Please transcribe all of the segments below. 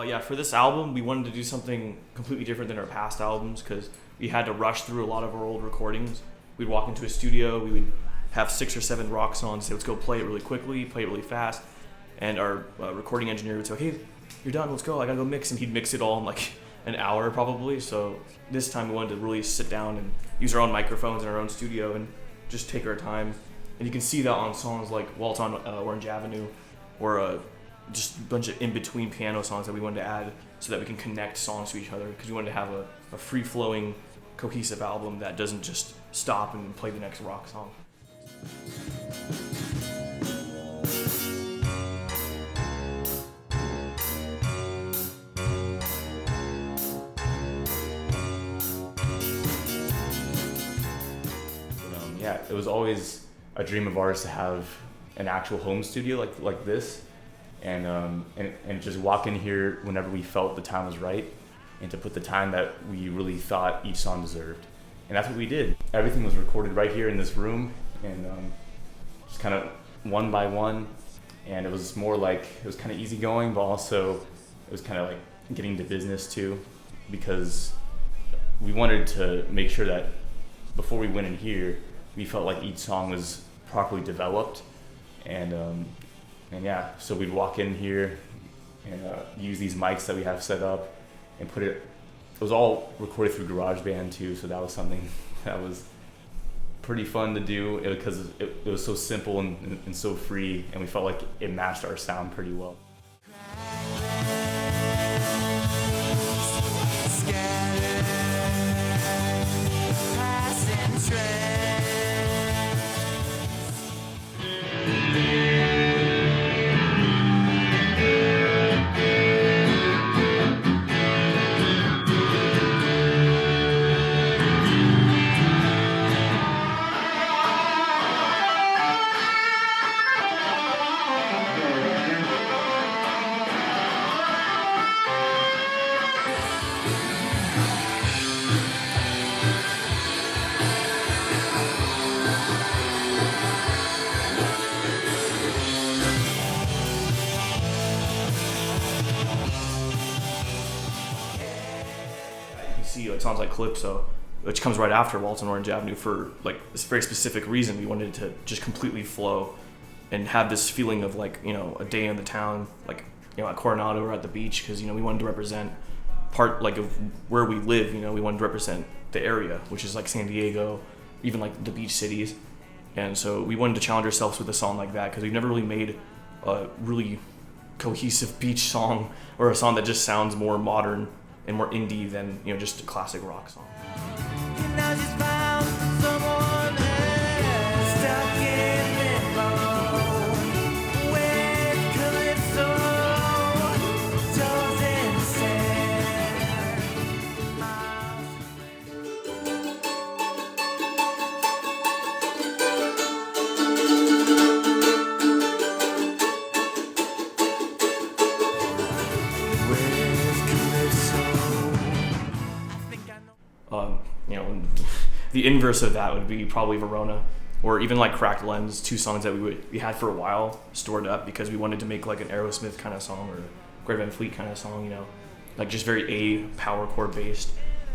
Yeah, for this album, we wanted to do something completely different than our past albums because we had to rush through a lot of our old recordings. We'd walk into a studio, we would have 6 or 7 rock songs, say, let's go play it really quickly, play it really fast, and our recording engineer would say, okay, you're done, let's go, I gotta go mix, and he'd mix it all in like an hour probably. So this time we wanted to really sit down and use our own microphones in our own studio and just take our time. And you can see that on songs like Waltz on Orange Avenue, or just a bunch of in-between piano songs that we wanted to add so that we can connect songs to each other, because we wanted to have a free-flowing, cohesive album that doesn't just stop and play the next rock song. Yeah, it was always a dream of ours to have an actual home studio like this. And just walk in here whenever we felt the time was right, and to put the time that we really thought each song deserved. And that's what we did. Everything was recorded right here in this room, and just kind of one by one. And it was more like, it was kind of easygoing, but also it was kind of like getting to business too, because we wanted to make sure that before we went in here, we felt like each song was properly developed. And yeah, so we'd walk in here and use these mics that we have set up and put it. It was all recorded through GarageBand too, so that was something that was pretty fun to do because it was so simple and so free, and we felt like it matched our sound pretty well. See like songs like Calypso, which comes right after Waltz on Orange Avenue, for like this very specific reason. We wanted to just completely flow and have this feeling of like, you know, a day in the town, like, you know, at Coronado or at the beach, because, you know, we wanted to represent part like of where we live. You know, we wanted to represent the area, which is like San Diego, even like the beach cities. And so we wanted to challenge ourselves with a song like that, because we've never really made a really cohesive beach song, or a song that just sounds more modern and more indie than, you know, just a classic rock song. You know, the inverse of that would be probably Verona, or even like Cracked Lens, 2 songs that we had for a while stored up because we wanted to make like an Aerosmith kind of song or Greta Van Fleet kind of song, you know, like just very A power chord based,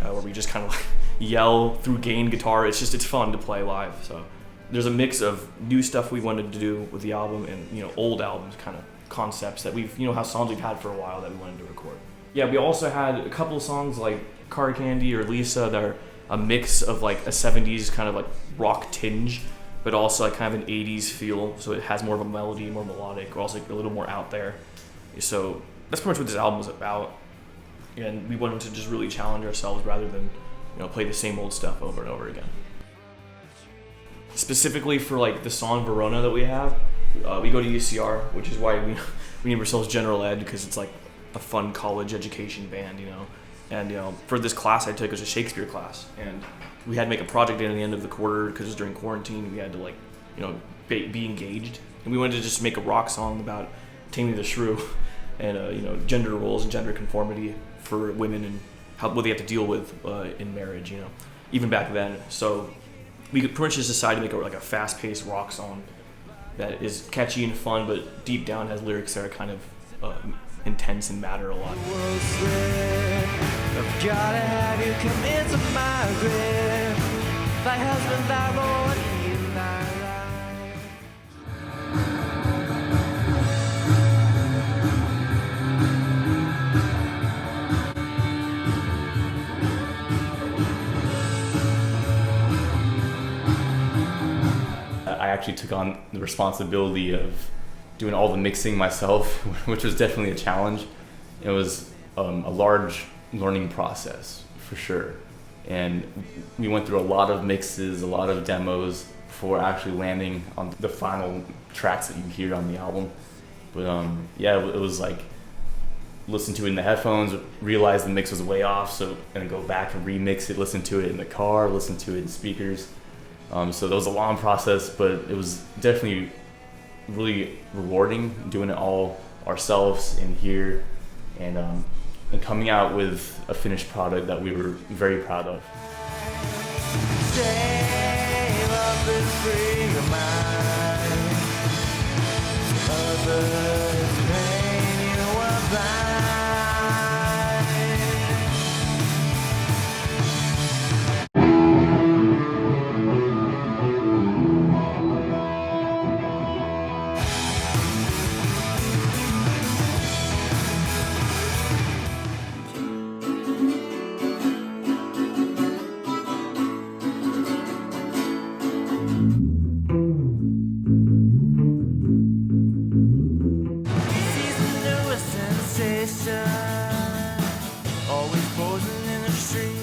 where we just kind of like yell through gain guitar. It's fun to play live. So there's a mix of new stuff we wanted to do with the album and, you know, old albums kind of concepts that we've, you know, how songs we've had for a while that we wanted to record. Yeah, we also had a couple of songs like Car Candy or Lisa that are a mix of like a 70s kind of like rock tinge, but also like kind of an 80s feel. So it has more of a melody, more melodic, or also like a little more out there. So that's pretty much what this album was about. And we wanted to just really challenge ourselves rather than, you know, play the same old stuff over and over again. Specifically for like the song Verona that we have, we go to UCR, which is why we name ourselves General Ed, because it's like a fun college education band, you know. And, you know, for this class I took, it was a Shakespeare class, and we had to make a project at the end of the quarter because it was during quarantine. We had to, like, you know, be engaged, and we wanted to just make a rock song about taming the shrew and, you know, gender roles and gender conformity for women and what they have to deal with in marriage, you know, even back then. So we could pretty much just decide to make like a fast-paced rock song that is catchy and fun, but deep down has lyrics that are kind of intense and matter a lot. I've gotta have you come into my grave. Thy husband, thy Lord, in thy I actually took on the responsibility of doing all the mixing myself, which was definitely a challenge. It was a large learning process for sure, and we went through a lot of mixes, a lot of demos before actually landing on the final tracks that you hear on the album. But yeah, it was like listen to it in the headphones, realize the mix was way off, so then go back and remix it, listen to it in the car, listen to it in speakers. So that was a long process, but it was definitely really rewarding doing it all ourselves in here, and coming out with a finished product that we were very proud of. Save up this free of mine. Others pain you are blind. Always posing in the street.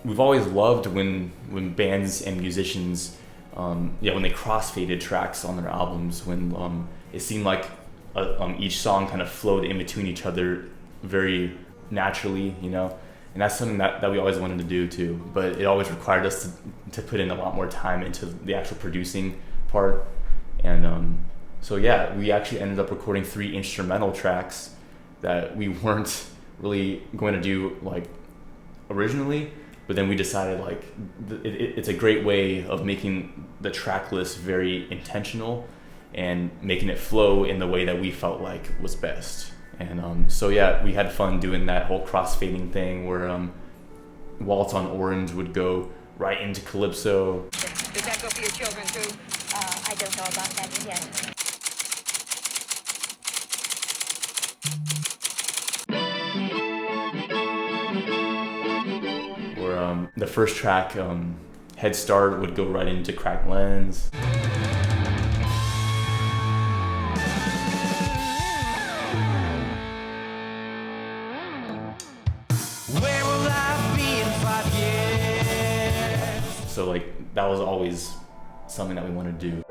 We've always loved when bands and musicians, when they crossfaded tracks on their albums, when it seemed like each song kind of flowed in between each other very naturally, you know, and that's something that we always wanted to do too. But it always required us to put in a lot more time into the actual producing part, and so yeah, we actually ended up recording 3 instrumental tracks that we weren't really going to do like originally. But then we decided like it's a great way of making the track list very intentional and making it flow in the way that we felt like was best. And so yeah, we had fun doing that whole crossfading thing where Waltz on Orange would go right into Calypso. Does that go for your children too? I don't know about that yet. The first track, Head Start, would go right into Cracked Lens. Where will I be in 5 years? So like that was always something that we wanted to do.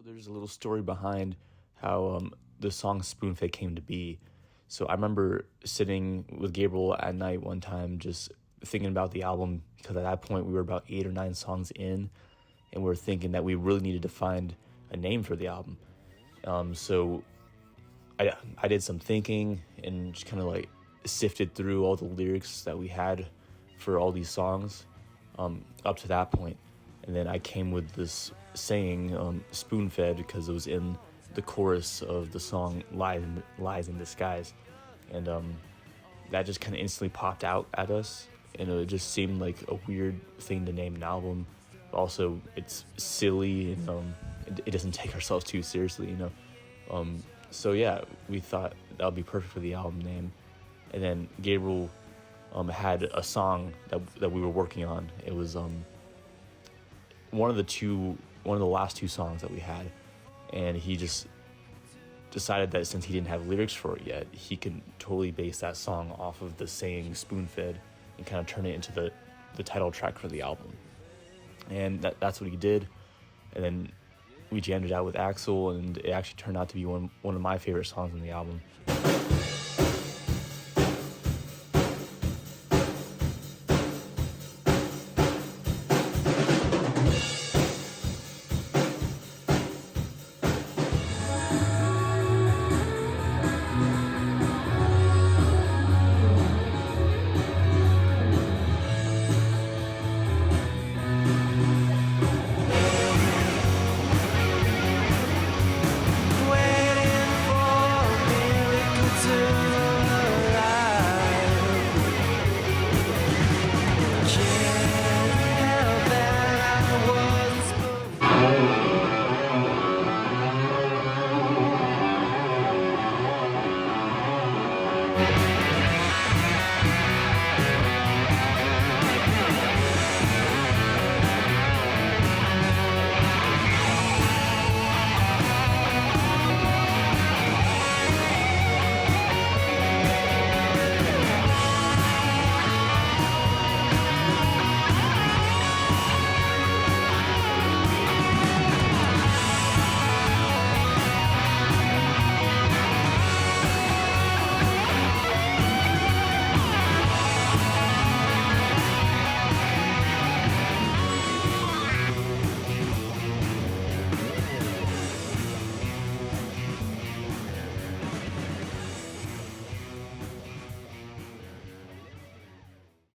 There's a little story behind how the song Spoonfed came to be. So I remember sitting with Gabriel at night one time just thinking about the album, because at that point we were about 8 or 9 songs in, and we were thinking that we really needed to find a name for the album. So I did some thinking and just kind of like sifted through all the lyrics that we had for all these songs up to that point. And then I came with this saying, spoon-fed, because it was in the chorus of the song Lies in Disguise. And that just kind of instantly popped out at us. And it just seemed like a weird thing to name an album. Also, it's silly, and it doesn't take ourselves too seriously, you know. So yeah, we thought that would be perfect for the album name. and then Gabriel had a song that we were working on. It was one of the last two songs that we had, and he just decided that since he didn't have lyrics for it yet, he could totally base that song off of the saying spoon-fed and kind of turn it into the title track for the album. And that's what he did. And then we jammed it out with Axel, and it actually turned out to be one of my favorite songs on the album.